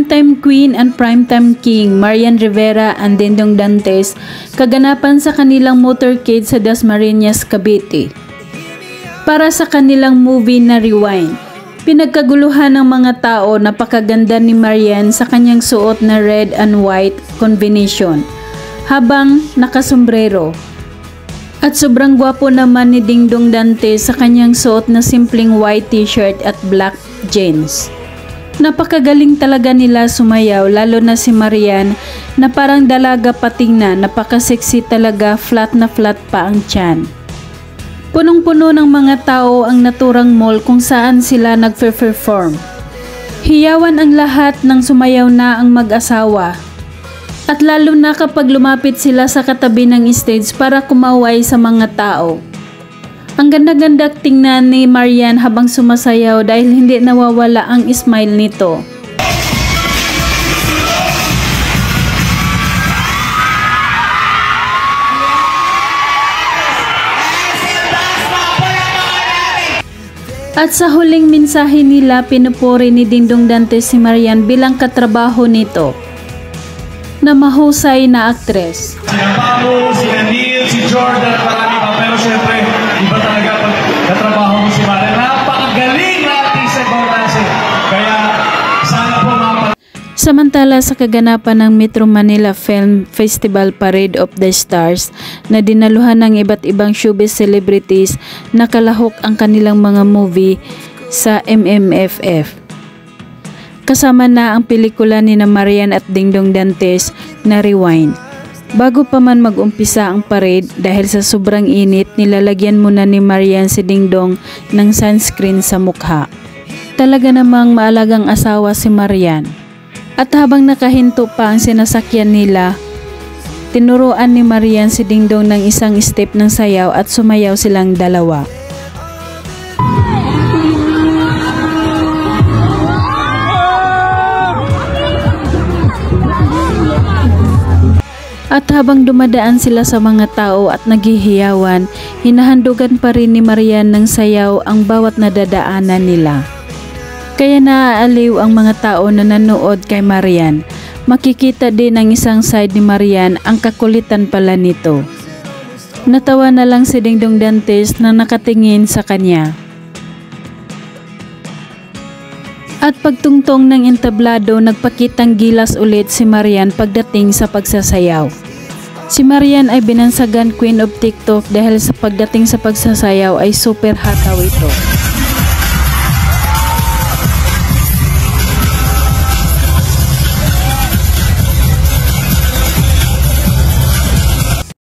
Primetime Queen and Primetime King Marian Rivera and Dingdong Dantes kaganapan sa kanilang motorcade sa Dasmariñas, Cavite. Para sa kanilang movie na Rewind, pinagkaguluhan ng mga tao na napakaganda ni Marian sa kanyang suot na red and white combination habang nakasombrero. At sobrang gwapo naman ni Dingdong Dantes sa kanyang suot na simpleng white t-shirt at black jeans. Napakagaling talaga nila sumayaw, lalo na si Marian na parang dalaga patingnan, napaka-sexy talaga, flat na flat pa ang tiyan. Punong-puno ng mga tao ang naturang mall kung saan sila nag-perform. Hiyawan ang lahat ng sumayaw na ang mag-asawa. At lalo na kapag lumapit sila sa katabi ng stage para kumaway sa mga tao. Ang ganda-ganda tingnan ni Marian habang sumasayaw dahil hindi nawawala ang smile nito. At sa huling mensahe nila, pinupuri ni Dingdong Dantes si Marian bilang katrabaho nito na mahusay na aktres. Sina Pamo, sina Neil, si Jordan, marami pa. Pero syempre, iba talaga pag katrabaho mo si Marian. Napakagaling na artista ibang klase. Kaya sana po Samantala sa kaganapan ng Metro Manila Film Festival Parade of the Stars na dinaluhan ng iba't ibang showbiz celebrities, nakalahok ang kanilang mga movie sa MMFF. Kasama na ang pelikula ni na Marian at Dingdong Dantes na Rewind. Bago pa man mag-umpisa ang parade, dahil sa sobrang init, nilalagyan muna ni Marian si Dingdong ng sunscreen sa mukha. Talaga namang maalagang asawa si Marian. At habang nakahinto pa ang sinasakyan nila, tinuruan ni Marian si Dingdong ng isang step ng sayaw at sumayaw silang dalawa. At habang dumadaan sila sa mga tao at naghihiyawan, hinahandugan pa rin ni Marian ng sayaw ang bawat nadadaanan nila. Kaya naaaliw ang mga tao na nanood kay Marian. Makikita din ang isang side ni Marian, ang kakulitan pala nito. Natawa na lang si Dingdong Dantes na nakatingin sa kanya. At pagtungtong ng entablado, nagpakitang gilas ulit si Marian pagdating sa pagsasayaw. Si Marian ay binansagan Queen of TikTok dahil sa pagdating sa pagsasayaw ay super hot daw ito.